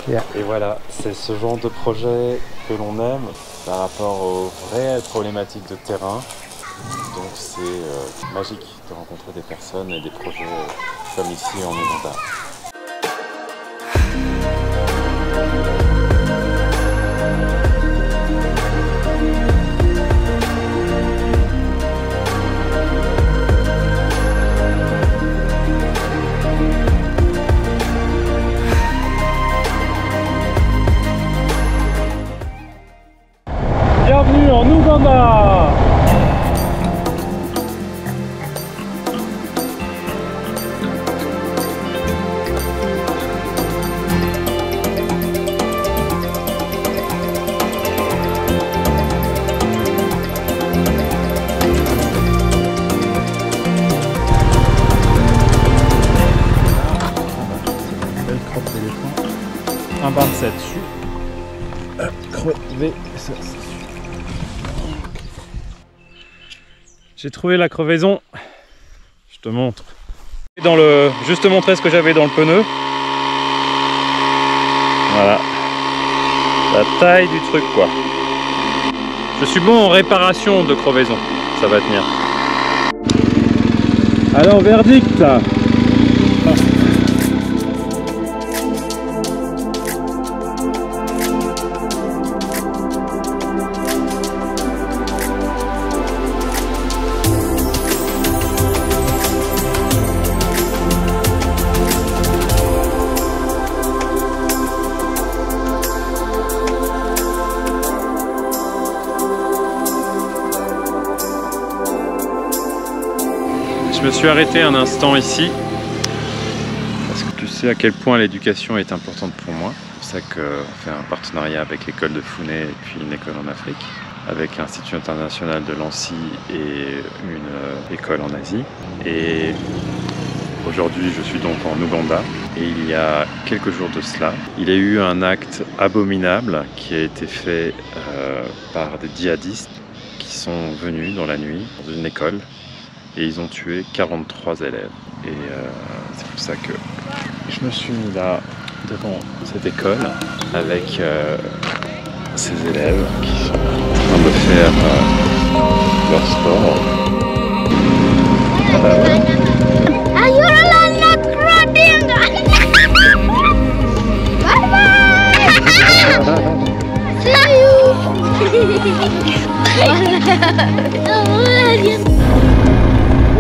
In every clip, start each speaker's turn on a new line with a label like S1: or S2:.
S1: Et voilà, c'est ce genre de projet que l'on aime par rapport aux réelles problématiques de terrain. Donc c'est magique de rencontrer des personnes et des projets comme ici en Ouganda.
S2: Bienvenue en Ouganda! Belle crotte d'éléphant. Un bar de 7 crevé, ça. J'ai trouvé la crevaison, je te montre. Juste te montrer ce que j'avais dans le pneu. Voilà, la taille du truc quoi. Je suis bon en réparation de crevaison, ça va tenir. Alors verdict. Je me suis arrêté un instant ici parce que tu sais à quel point l'éducation est importante pour moi. C'est pour ça qu'on fait un partenariat avec l'école de Founé et puis une école en Afrique, avec l'Institut international de Lancy et une école en Asie. Et aujourd'hui je suis donc en Ouganda et il y a quelques jours de cela, il y a eu un acte abominable qui a été fait par des djihadistes qui sont venus dans la nuit dans une école. Et ils ont tué 43 élèves. Et c'est pour ça que je me suis mis là, devant cette école, avec ces élèves qui sont en train de faire leur sport.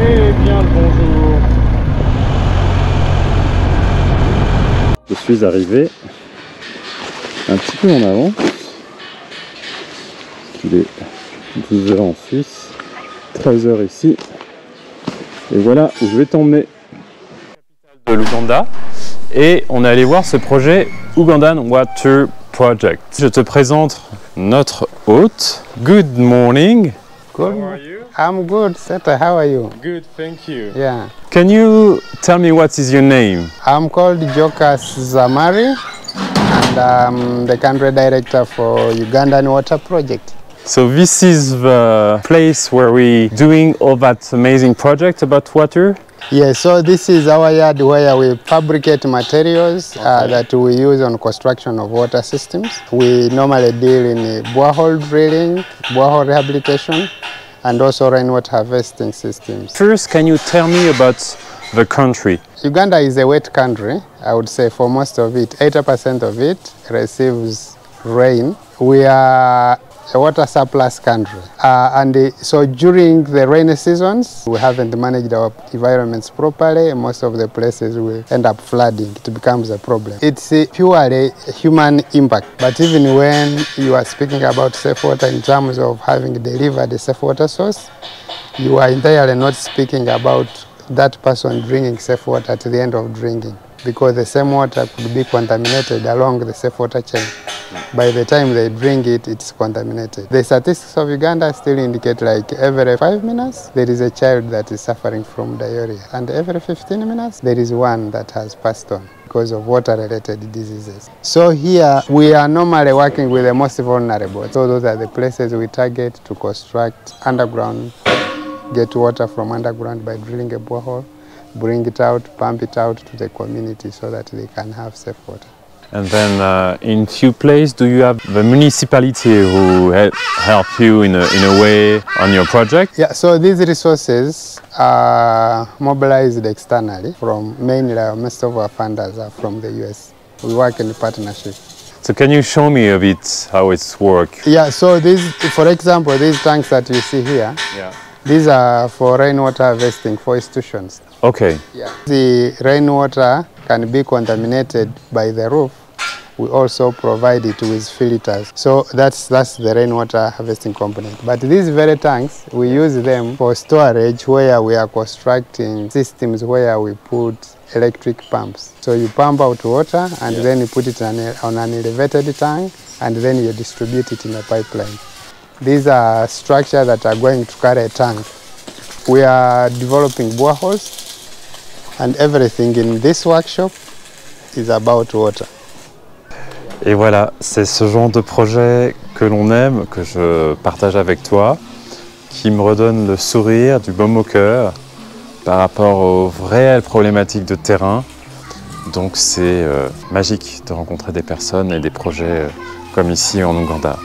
S2: Eh bien le bonjour. Je suis arrivé un petit peu en avance. Il est 12 h en Suisse, 13 h ici. Et voilà où je vais t'emmener. De l'Ouganda. Et on est allé voir ce projet Uganda Water Project. Je te présente notre hôte. Good morning.
S3: Good.
S2: How are you?
S3: I'm good, Seta. How are you?
S2: Good, thank you.
S3: Yeah.
S2: Can you tell me what is your name?
S3: I'm called Joka Zamari, and I'm the country director for Uganda Water Project.
S2: So this is the place where we doing all that amazing project about water?
S3: Yes, so this is our yard where we fabricate materials that we use on construction of water systems. We normally deal in borehole drilling, borehole rehabilitation, and also rainwater harvesting systems.
S2: First, can you tell me about the country?
S3: Uganda is a wet country, I would say for most of it. 80% of it receives rain. We are a water surplus country. So during the rainy seasons, we haven't managed our environments properly. Most of the places will end up flooding. It becomes a problem. It's purely human impact. But even when you are speaking about safe water in terms of having delivered a safe water source, you are entirely not speaking about that person drinking safe water at the end of drinking, because the same water could be contaminated along the safe water chain. By the time they drink it, it's contaminated. The statistics of Uganda still indicate like every 5 minutes, there is a child that is suffering from diarrhea. And every 15 minutes, there is one that has passed on because of water-related diseases. So here, we are normally working with the most vulnerable. So those are the places we target to construct underground, get water from underground by drilling a borehole, bring it out, pump it out to the community so that they can have safe water.
S2: And then in few places, do you have the municipality who help you in a way on your project?
S3: Yeah, so these resources are mobilized externally from mainly most of our funders are from the US. We work in partnership.
S2: So can you show me a bit how it's works?
S3: Yeah, so these, for example, these tanks that you see here, these are for rainwater harvesting for institutions.
S2: Okay.
S3: Yeah. The rainwater can be contaminated by the roof. We also provide it with filters. So that's the rainwater harvesting component. But these very tanks, we use them for storage where we are constructing systems where we put electric pumps. So you pump out water and then you put it on an elevated tank and then you distribute it in a pipeline. These are structures that are going to carry a tank. We are developing boreholes and everything in this workshop is about water.
S2: Et voilà, c'est ce genre de projet que l'on aime, que je partage avec toi, qui me redonne le sourire, du baume au cœur par rapport aux réelles problématiques de terrain. Donc c'est magique de rencontrer des personnes et des projets comme ici en Ouganda.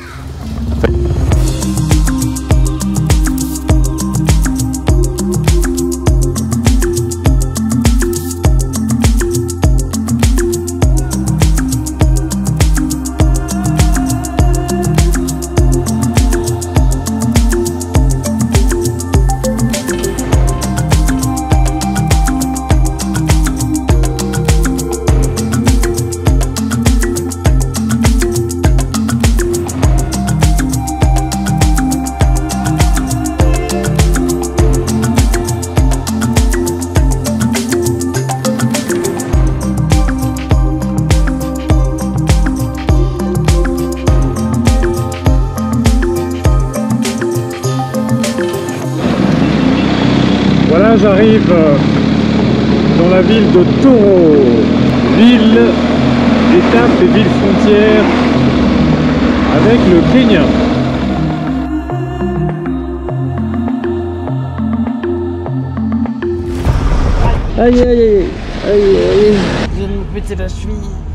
S2: Voilà, j'arrive dans la ville de Toro, ville, étape et ville frontière avec le Kenya.
S4: Aïe aïe aïe aïe aïe, je vais me péter la cheville.